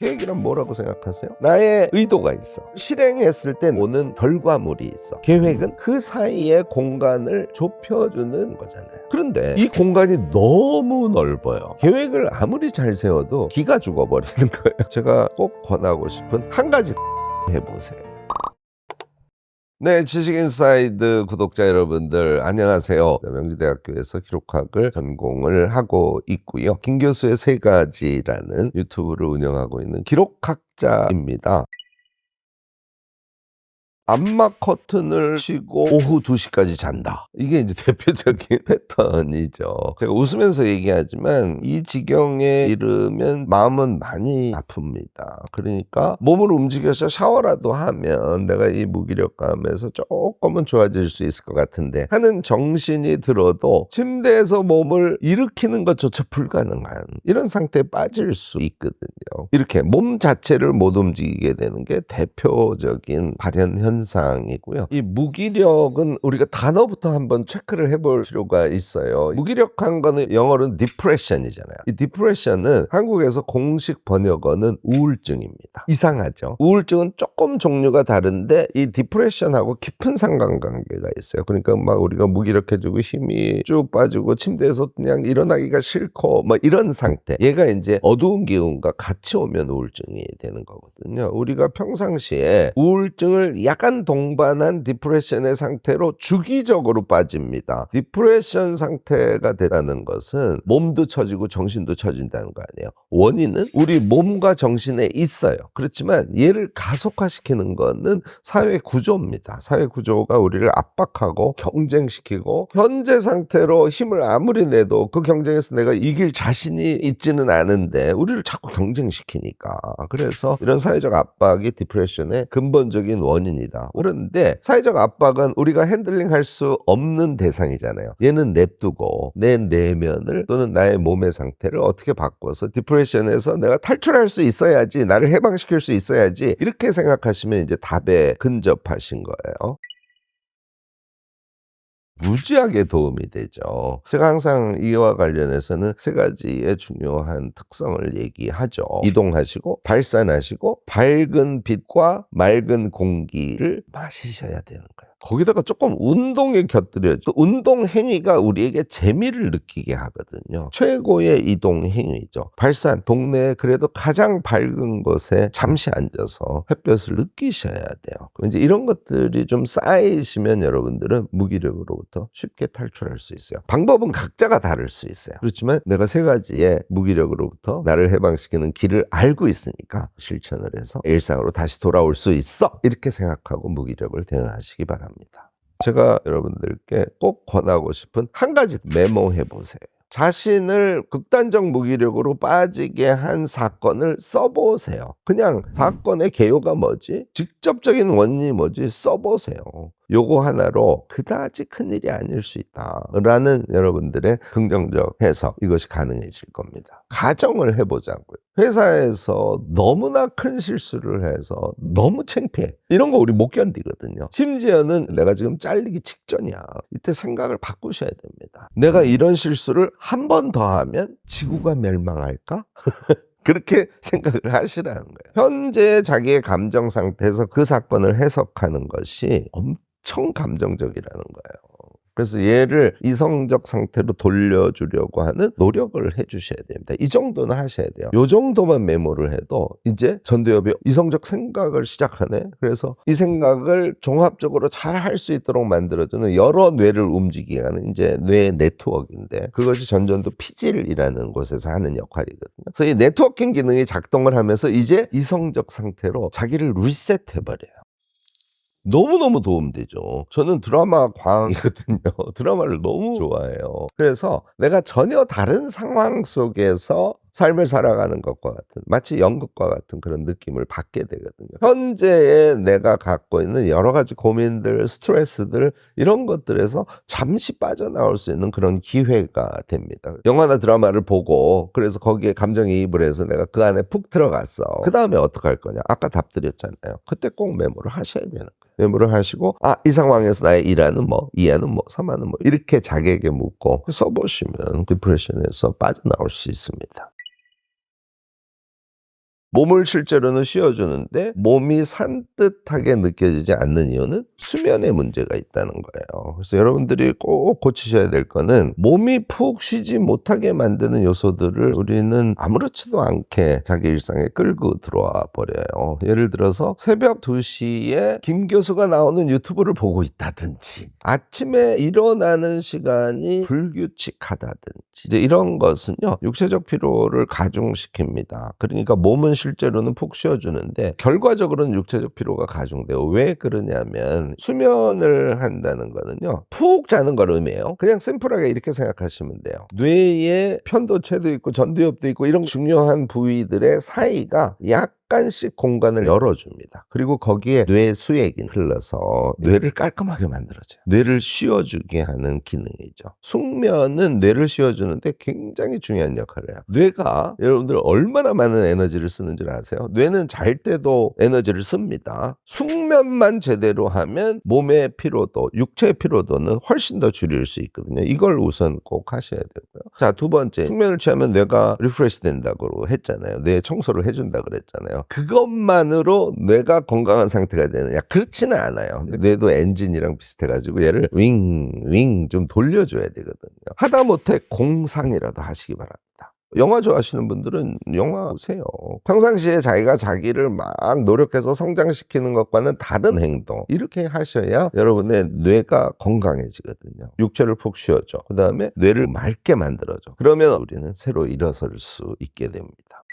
계획이란 뭐라고 생각하세요? 나의 의도가 있어. 실행했을 때 오는 결과물이 있어. 계획은 그 사이의 공간을 좁혀주는 거잖아요. 그런데 이 공간이 너무 넓어요. 계획을 아무리 잘 세워도 기가 죽어버리는 거예요. 제가 꼭 권하고 싶은 한 가지 해보세요. 네, 지식인사이드 구독자 여러분들 안녕하세요. 명지대학교에서 기록학을 전공을 하고 있고요. 김 교수의 세 가지라는 유튜브를 운영하고 있는 기록학자입니다. 암막 커튼을 치고 오후 2시까지 잔다. 이게 이제 대표적인 패턴이죠. 제가 웃으면서 얘기하지만 이 지경에 이르면 마음은 많이 아픕니다. 그러니까 몸을 움직여서 샤워라도 하면 내가 이 무기력감에서 조금은 좋아질 수 있을 것 같은데 하는 정신이 들어도 침대에서 몸을 일으키는 것조차 불가능한 이런 상태에 빠질 수 있거든요. 이렇게 몸 자체를 못 움직이게 되는 게 대표적인 발현 현상이고요. 이 무기력은 우리가 단어부터 한번 체크를 해볼 필요가 있어요. 무기력한 거는 영어로는 디프레션이잖아요. 이 디프레션은 한국에서 공식 번역어는 우울증입니다. 이상하죠? 우울증은 조금 종류가 다른데 이 디프레션하고 깊은 상관관계가 있어요. 그러니까 막 우리가 무기력해지고 힘이 쭉 빠지고 침대에서 그냥 일어나기가 싫고 뭐 이런 상태. 얘가 이제 어두운 기운과 같이 오면 우울증이 되는 거거든요. 우리가 평상시에 우울증을 약간 동반한 디프레션의 상태로 주기적으로 빠집니다. 디프레션 상태가 되라는 것은 몸도 처지고 정신도 처진다는 거 아니에요. 원인은 우리 몸과 정신에 있어요. 그렇지만 얘를 가속화시키는 거는 사회 구조입니다. 사회 구조가 우리를 압박하고 경쟁시키고 현재 상태로 힘을 아무리 내도 그 경쟁에서 내가 이길 자신이 있지는 않은데 우리를 자꾸 경쟁시키니까. 그래서 이런 사회적 압박이 디프레션의 근본적인 원인이다. 그런데 사회적 압박은 우리가 핸들링할 수 없는 대상이잖아요. 얘는 냅두고 내 내면을 또는 나의 몸의 상태를 어떻게 바꿔서 디프레션에서 내가 탈출할 수 있어야지, 나를 해방시킬 수 있어야지, 이렇게 생각하시면 이제 답에 근접하신 거예요. 무지하게 도움이 되죠. 제가 항상 이와 관련해서는 세 가지의 중요한 특성을 얘기하죠. 이동하시고 발산하시고 밝은 빛과 맑은 공기를 마시셔야 되는 거예요. 거기다가 조금 운동에 곁들여져. 운동 행위가 우리에게 재미를 느끼게 하거든요. 최고의 이동 행위죠. 발산, 동네에 그래도 가장 밝은 곳에 잠시 앉아서 햇볕을 느끼셔야 돼요. 이제 이런 것들이 좀 쌓이시면 여러분들은 무기력으로부터 쉽게 탈출할 수 있어요. 방법은 각자가 다를 수 있어요. 그렇지만 내가 세 가지의 무기력으로부터 나를 해방시키는 길을 알고 있으니까 실천을 해서 일상으로 다시 돌아올 수 있어! 이렇게 생각하고 무기력을 대응하시기 바랍니다. 제가 여러분들께 꼭 권하고 싶은 한 가지 메모해 보세요. 자신을 극단적 무기력으로 빠지게 한 사건을 써보세요. 그냥 사건의 개요가 뭐지? 직접적인 원인이 뭐지? 써보세요. 요거 하나로 그다지 큰일이 아닐 수 있다라는 여러분들의 긍정적 해석, 이것이 가능해질 겁니다. 가정을 해보자고요. 회사에서 너무나 큰 실수를 해서 너무 창피해. 이런 거 우리 못 견디거든요. 심지어는 내가 지금 잘리기 직전이야. 이때 생각을 바꾸셔야 됩니다. 내가 이런 실수를 한 번 더 하면 지구가 멸망할까? 그렇게 생각을 하시라는 거예요. 현재 자기의 감정 상태에서 그 사건을 해석하는 것이 엄청 감정적이라는 거예요. 그래서 얘를 이성적 상태로 돌려주려고 하는 노력을 해주셔야 됩니다. 이 정도는 하셔야 돼요. 이 정도만 메모를 해도 이제 전두엽이 이성적 생각을 시작하네. 그래서 이 생각을 종합적으로 잘 할 수 있도록 만들어주는 여러 뇌를 움직이게 하는 이제 뇌 네트워크인데, 그것이 전전두 피질이라는 곳에서 하는 역할이거든요. 그래서 이 네트워킹 기능이 작동을 하면서 이제 이성적 상태로 자기를 리셋해버려요. 너무너무 도움되죠. 저는 드라마 광이거든요. 드라마를 너무 좋아해요. 그래서 내가 전혀 다른 상황 속에서 삶을 살아가는 것과 같은, 마치 연극과 같은 그런 느낌을 받게 되거든요. 현재의 내가 갖고 있는 여러 가지 고민들, 스트레스들, 이런 것들에서 잠시 빠져나올 수 있는 그런 기회가 됩니다. 영화나 드라마를 보고 그래서 거기에 감정이입을 해서 내가 그 안에 푹 들어갔어. 그 다음에 어떡할 거냐? 아까 답 드렸잖아요. 그때 꼭 메모를 하셔야 되는 거예요. 메모를 하시고, 이 상황에서 나의 1화는 뭐, 2화는 뭐, 3화는 뭐, 이렇게 자기에게 묻고 써보시면 디프레션에서 빠져나올 수 있습니다. 몸을 실제로는 쉬어주는데 몸이 산뜻하게 느껴지지 않는 이유는 수면에 문제가 있다는 거예요. 그래서 여러분들이 꼭 고치셔야 될 거는 몸이 푹 쉬지 못하게 만드는 요소들을 우리는 아무렇지도 않게 자기 일상에 끌고 들어와 버려요. 예를 들어서 새벽 2시에 김 교수가 나오는 유튜브를 보고 있다든지, 아침에 일어나는 시간이 불규칙하다든지, 이제 이런 것은요 육체적 피로를 가중시킵니다. 그러니까 몸은 실제로는 푹 쉬어주는데 결과적으로는 육체적 피로가 가중돼요. 왜 그러냐면 수면을 한다는 거는요 푹 자는 걸 의미해요. 그냥 심플하게 이렇게 생각하시면 돼요. 뇌에 편도체도 있고 전두엽도 있고 이런 중요한 부위들의 사이가 약간씩 공간을 열어줍니다. 그리고 거기에 뇌 수액이 흘러서 뇌를 깔끔하게 만들어줘요. 뇌를 쉬어주게 하는 기능이죠. 숙면은 뇌를 쉬어주는데 굉장히 중요한 역할을 해요. 뇌가 여러분들 얼마나 많은 에너지를 쓰는 줄 아세요? 뇌는 잘 때도 에너지를 씁니다. 숙면만 제대로 하면 몸의 피로도, 육체의 피로도는 훨씬 더 줄일 수 있거든요. 이걸 우선 꼭 하셔야 되고요. 자, 두 번째, 숙면을 취하면 뇌가 리프레시 된다고 했잖아요. 뇌 청소를 해준다 그랬잖아요. 그것만으로 뇌가 건강한 상태가 되느냐? 그렇지는 않아요. 뇌도 엔진이랑 비슷해가지고 얘를 윙 좀 돌려줘야 되거든요. 하다못해 공상이라도 하시기 바랍니다. 영화 좋아하시는 분들은 영화 보세요. 평상시에 자기가 자기를 막 노력해서 성장시키는 것과는 다른 행동, 이렇게 하셔야 여러분의 뇌가 건강해지거든요. 육체를 푹 쉬어줘. 그 다음에 뇌를 맑게 만들어줘. 그러면 우리는 새로 일어설 수 있게 됩니다.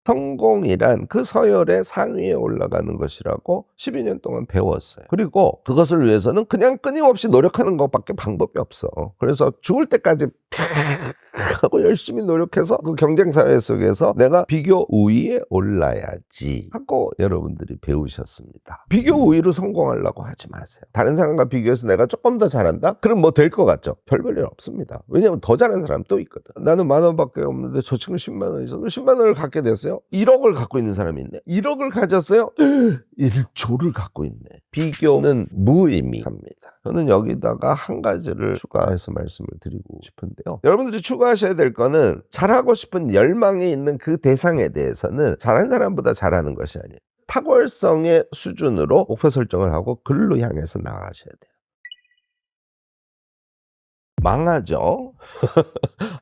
성공이란 그 서열의 상위에 올라가는 것이라고 12년 동안 배웠어요. 그리고 그것을 위해서는 그냥 끊임없이 노력하는 것밖에 방법이 없어. 그래서 죽을 때까지 하고 열심히 노력해서 그 경쟁사회 속에서 내가 비교 우위에 올라야지 하고 여러분들이 배우셨습니다. 비교 우위로 성공하려고 하지 마세요. 다른 사람과 비교해서 내가 조금 더 잘한다? 그럼 뭐 될 것 같죠? 별일 없습니다. 왜냐하면 더 잘하는 사람 또 있거든. 나는 10,000원밖에 없는데 저 친구 10만 원 있어서 10만 원을 갖게 됐어요. 1억을 갖고 있는 사람이 있네. 1억을 가졌어요. 1조를 갖고 있네. 비교는 무의미합니다. 저는 여기다가 한 가지를 추가해서 말씀을 드리고 싶은데요. 여러분들이 추가하셔야 될 거는 잘하고 싶은 열망이 있는 그 대상에 대해서는 잘하는 사람보다 잘하는 것이 아니에요. 탁월성의 수준으로 목표 설정을 하고 글로 향해서 나가셔야 돼요. 망하죠.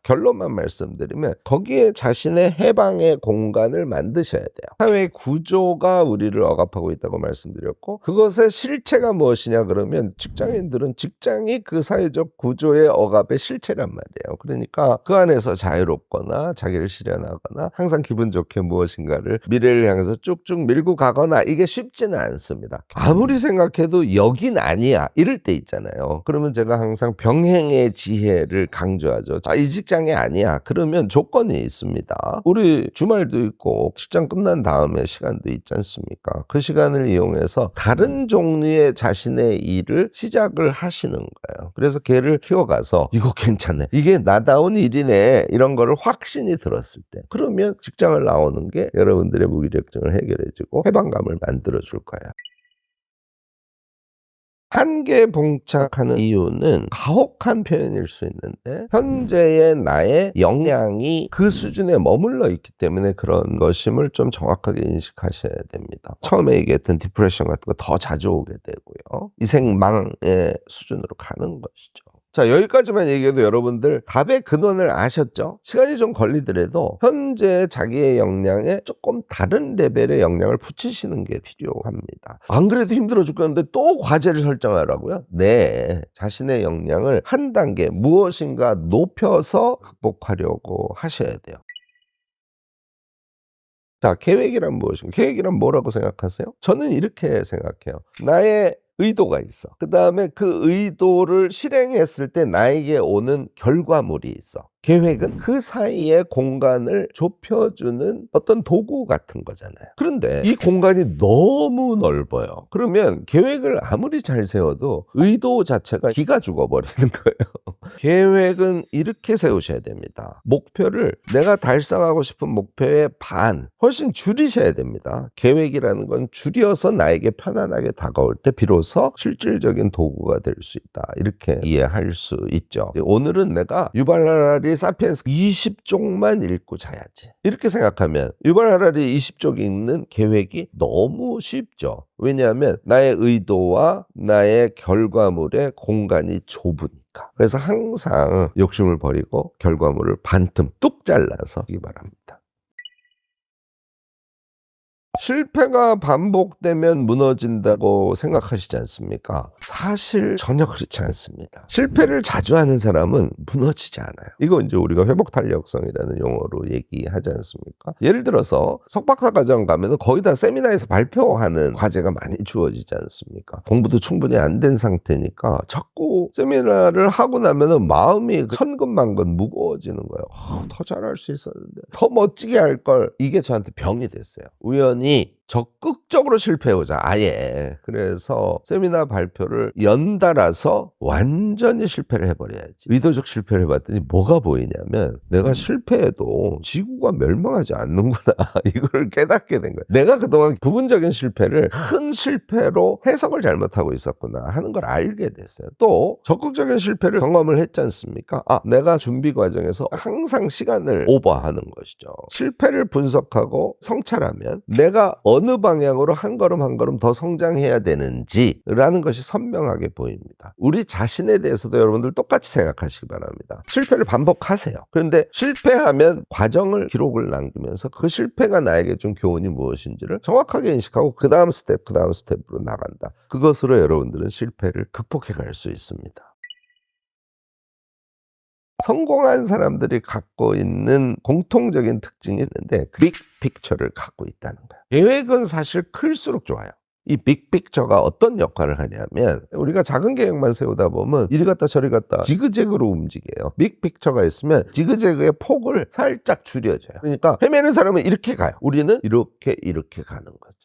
결론만 말씀드리면 거기에 자신의 해방의 공간을 만드셔야 돼요. 사회의 구조가 우리를 억압하고 있다고 말씀드렸고, 그것의 실체가 무엇이냐 그러면 직장인들은 직장이 그 사회적 구조의 억압의 실체란 말이에요. 그러니까 그 안에서 자유롭거나 자기를 실현하거나 항상 기분 좋게 무엇인가를 미래를 향해서 쭉쭉 밀고 가거나, 이게 쉽지는 않습니다. 아무리 생각해도 여긴 아니야 이럴 때 있잖아요. 그러면 제가 항상 병행의 지혜를 강조하죠. 이 직장이 아니야. 그러면 조건이 있습니다. 우리 주말도 있고 직장 끝난 다음에 시간도 있지 않습니까? 그 시간을 이용해서 다른 종류의 자신의 일을 시작을 하시는 거예요. 그래서 걔를 키워가서 이거 괜찮네. 이게 나다운 일이네. 이런 거를 확신이 들었을 때, 그러면 직장을 나오는 게 여러분들의 무기력증을 해결해주고 해방감을 만들어줄 거예요. 한계에 봉착하는 이유는 가혹한 표현일 수 있는데 현재의 나의 역량이 그 수준에 머물러 있기 때문에 그런 것임을 좀 정확하게 인식하셔야 됩니다. 처음에 얘기했던 디프레션 같은 거 더 자주 오게 되고요. 이생망의 수준으로 가는 것이죠. 자, 여기까지만 얘기해도 여러분들 답의 근원을 아셨죠? 시간이 좀 걸리더라도 현재 자기의 역량에 조금 다른 레벨의 역량을 붙이시는 게 필요합니다. 안 그래도 힘들어 죽겠는데 또 과제를 설정하라고요? 네, 자신의 역량을 한 단계 무엇인가 높여서 극복하려고 하셔야 돼요. 자, 계획이란 무엇인가? 계획이란 뭐라고 생각하세요? 저는 이렇게 생각해요. 나의 의도가 있어. 그 다음에 그 의도를 실행했을 때 나에게 오는 결과물이 있어. 계획은 그 사이의 공간을 좁혀주는 어떤 도구 같은 거잖아요. 그런데 이 공간이 너무 넓어요. 그러면 계획을 아무리 잘 세워도 의도 자체가 기가 죽어버리는 거예요. 계획은 이렇게 세우셔야 됩니다. 목표를 내가 달성하고 싶은 목표의 반, 훨씬 줄이셔야 됩니다. 계획이라는 건 줄여서 나에게 편안하게 다가올 때 비로소 실질적인 도구가 될 수 있다. 이렇게 이해할 수 있죠. 오늘은 내가 유발랄라리 하라리 사피엔스 20쪽만 읽고 자야지. 이렇게 생각하면 유발 하라리 20쪽 읽는 계획이 너무 쉽죠. 왜냐하면 나의 의도와 나의 결과물의 공간이 좁으니까. 그래서 항상 욕심을 버리고 결과물을 반틈 뚝 잘라서 하기 바랍니다. 실패가 반복되면 무너진다고 생각하시지 않습니까? 사실 전혀 그렇지 않습니다. 실패를 자주 하는 사람은 무너지지 않아요. 이거 이제 우리가 회복탄력성이라는 용어로 얘기하지 않습니까? 예를 들어서 석박사 과정 가면은 거의 다 세미나에서 발표하는 과제가 많이 주어지지 않습니까? 공부도 충분히 안 된 상태니까 자꾸 세미나를 하고 나면은 마음이 천근만근 무거워지는 거예요. 더 잘할 수 있었는데, 더 멋지게 할 걸. 이게 저한테 병이 됐어요. 우연히 적극적으로 실패해보자, 아예. 그래서 세미나 발표를 연달아서 완전히 실패를 해버려야지. 의도적 실패를 해봤더니 뭐가 보이냐면 내가 실패해도 지구가 멸망하지 않는구나. 이걸 깨닫게 된 거예요. 내가 그동안 부분적인 실패를 큰 실패로 해석을 잘못하고 있었구나 하는 걸 알게 됐어요. 또 적극적인 실패를 경험을 했지 않습니까? 내가 준비 과정에서 항상 시간을 오버하는 것이죠. 실패를 분석하고 성찰하면 내가 어느 방향으로 한 걸음 한 걸음 더 성장해야 되는지라는 것이 선명하게 보입니다. 우리 자신에 대해서도 여러분들 똑같이 생각하시기 바랍니다. 실패를 반복하세요. 그런데 실패하면 과정을 기록을 남기면서 그 실패가 나에게 준 교훈이 무엇인지를 정확하게 인식하고 그 다음 스텝으로 나간다. 그것으로 여러분들은 실패를 극복해 갈 수 있습니다. 성공한 사람들이 갖고 있는 공통적인 특징이 있는데 빅 픽처를 갖고 있다는 거예요. 계획은 사실 클수록 좋아요. 이 빅픽처가 어떤 역할을 하냐면 우리가 작은 계획만 세우다 보면 이리 갔다 저리 갔다 지그재그로 움직여요. 빅픽처가 있으면 지그재그의 폭을 살짝 줄여줘요. 그러니까 헤매는 사람은 이렇게 가요. 우리는 이렇게 가는 거죠.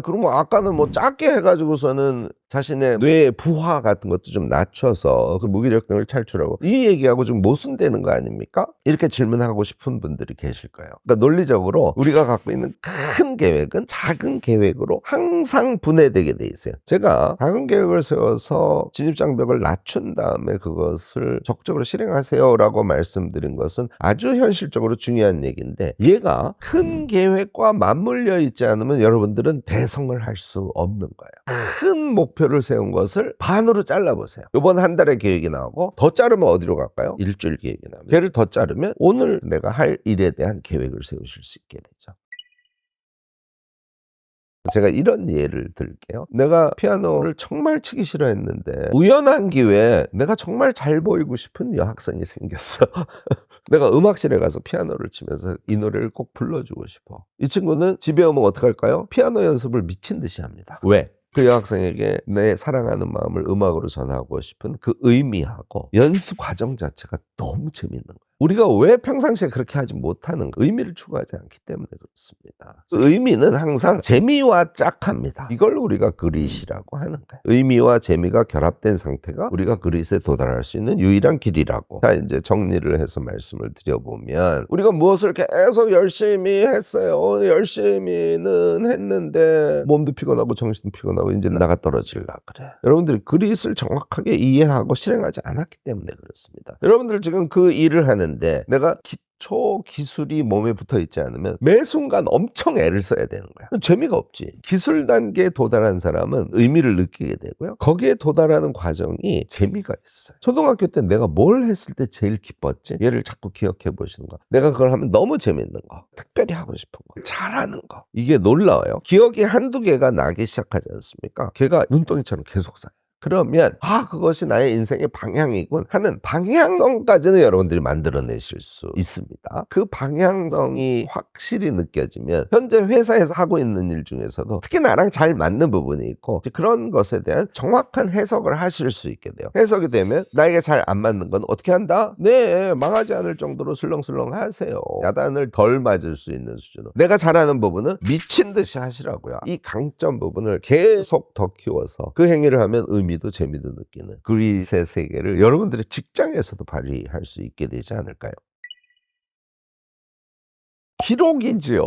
그러면 아까는 뭐 작게 해가지고서는 자신의 뇌의 부하 같은 것도 좀 낮춰서 그 무기력을 탈출하고 이 얘기하고 좀 모순되는 거 아닙니까? 이렇게 질문하고 싶은 분들이 계실 거예요. 그러니까 논리적으로 우리가 갖고 있는 큰 계획은 작은 계획으로 항상 분해되게 돼 있어요. 제가 작은 계획을 세워서 진입장벽을 낮춘 다음에 그것을 적극적으로 실행하세요라고 말씀드린 것은 아주 현실적으로 중요한 얘기인데, 얘가 큰 계획과 맞물려 있지 않으면 여러분들은 대성을 할 수 없는 거예요. 큰 목표를 세운 것을 반으로 잘라보세요. 이번 한 달의 계획이 나오고 더 자르면 어디로 갈까요? 일주일 계획이 나옵니다. 걔를 더 자르면 오늘 내가 할 일에 대한 계획을 세우실 수 있게 되죠. 제가 이런 예를 들게요. 내가 피아노를 정말 치기 싫어했는데 우연한 기회에 내가 정말 잘 보이고 싶은 여학생이 생겼어. 내가 음악실에 가서 피아노를 치면서 이 노래를 꼭 불러주고 싶어. 이 친구는 집에 오면 어떡할까요? 피아노 연습을 미친 듯이 합니다. 왜? 그 여학생에게 내 사랑하는 마음을 음악으로 전하고 싶은 그 의미하고 연습 과정 자체가 너무 재밌는 거예요. 우리가 왜 평상시에 그렇게 하지 못하는가? 의미를 추구하지 않기 때문에 그렇습니다. 그 의미는 항상 재미와 짝합니다. 이걸 우리가 그릿이라고 하는 거예요. 의미와 재미가 결합된 상태가 우리가 그릿에 도달할 수 있는 유일한 길이라고. 자, 이제 정리를 해서 말씀을 드려보면 우리가 무엇을 계속 열심히 했어요. 열심히는 했는데 몸도 피곤하고 정신도 피곤하고 이제 나가 떨어질라 그래. 여러분들이 그릿을 정확하게 이해하고 실행하지 않았기 때문에 그렇습니다. 여러분들 지금 그 일을 하는 내가 기초 기술이 몸에 붙어 있지 않으면 매 순간 엄청 애를 써야 되는 거야. 재미가 없지. 기술 단계에 도달한 사람은 의미를 느끼게 되고요. 거기에 도달하는 과정이 재미가 있어요. 초등학교 때 내가 뭘 했을 때 제일 기뻤지? 얘를 자꾸 기억해 보시는 거. 내가 그걸 하면 너무 재밌는 거. 특별히 하고 싶은 거. 잘하는 거. 이게 놀라워요. 기억이 한두 개가 나기 시작하지 않습니까? 걔가 눈덩이처럼 계속 쌓여요. 그러면 그것이 나의 인생의 방향이군 하는 방향성까지는 여러분들이 만들어내실 수 있습니다. 그 방향성이 확실히 느껴지면 현재 회사에서 하고 있는 일 중에서도 특히 나랑 잘 맞는 부분이 있고 그런 것에 대한 정확한 해석을 하실 수 있게 돼요. 해석이 되면 나에게 잘 안 맞는 건 어떻게 한다? 네, 망하지 않을 정도로 슬렁슬렁 하세요. 야단을 덜 맞을 수 있는 수준으로. 내가 잘하는 부분은 미친 듯이 하시라고요. 이 강점 부분을 계속 더 키워서 그 행위를 하면 의미도 재미도 느끼는 그릿의 세계를 여러분들의 직장에서도 발휘할 수 있게 되지 않을까요? 기록이지요.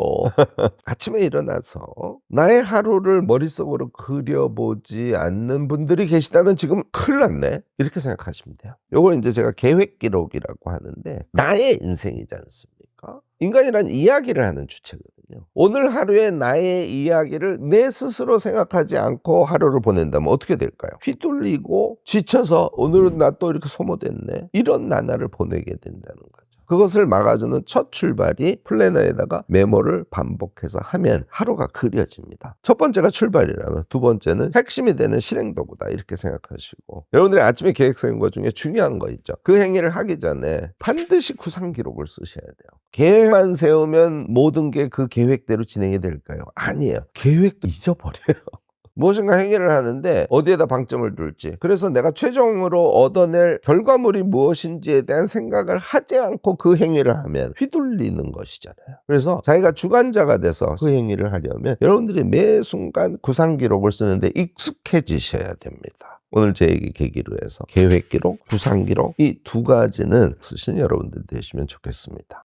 아침에 일어나서 나의 하루를 머릿속으로 그려보지 않는 분들이 계시다면 지금 큰일 났네, 이렇게 생각하시면 돼요. 요걸 이제 제가 계획 기록이라고 하는데, 나의 인생이지 않습니까? 인간이란 이야기를 하는 주체거든요. 오늘 하루의 나의 이야기를 내 스스로 생각하지 않고 하루를 보낸다면 어떻게 될까요? 휘둘리고 지쳐서 오늘은 나 또 이렇게 소모됐네, 이런 나날을 보내게 된다는 거죠. 그것을 막아주는 첫 출발이 플래너에다가 메모를 반복해서 하면 하루가 그려집니다. 첫 번째가 출발이라면 두 번째는 핵심이 되는 실행도구다, 이렇게 생각하시고, 여러분들이 아침에 계획 세운 것 중에 중요한 거 있죠. 그 행위를 하기 전에 반드시 구상 기록을 쓰셔야 돼요. 계획만 세우면 모든 게 그 계획대로 진행이 될까요? 아니에요. 계획도 잊어버려요. 무엇인가 행위를 하는데 어디에다 방점을 둘지, 그래서 내가 최종으로 얻어낼 결과물이 무엇인지에 대한 생각을 하지 않고 그 행위를 하면 휘둘리는 것이잖아요. 그래서 자기가 주관자가 돼서 그 행위를 하려면 여러분들이 매 순간 구상 기록을 쓰는데 익숙해지셔야 됩니다. 오늘 제 얘기 계기로 해서 계획 기록, 구상 기록, 이 두 가지는 쓰신 여러분들 되시면 좋겠습니다.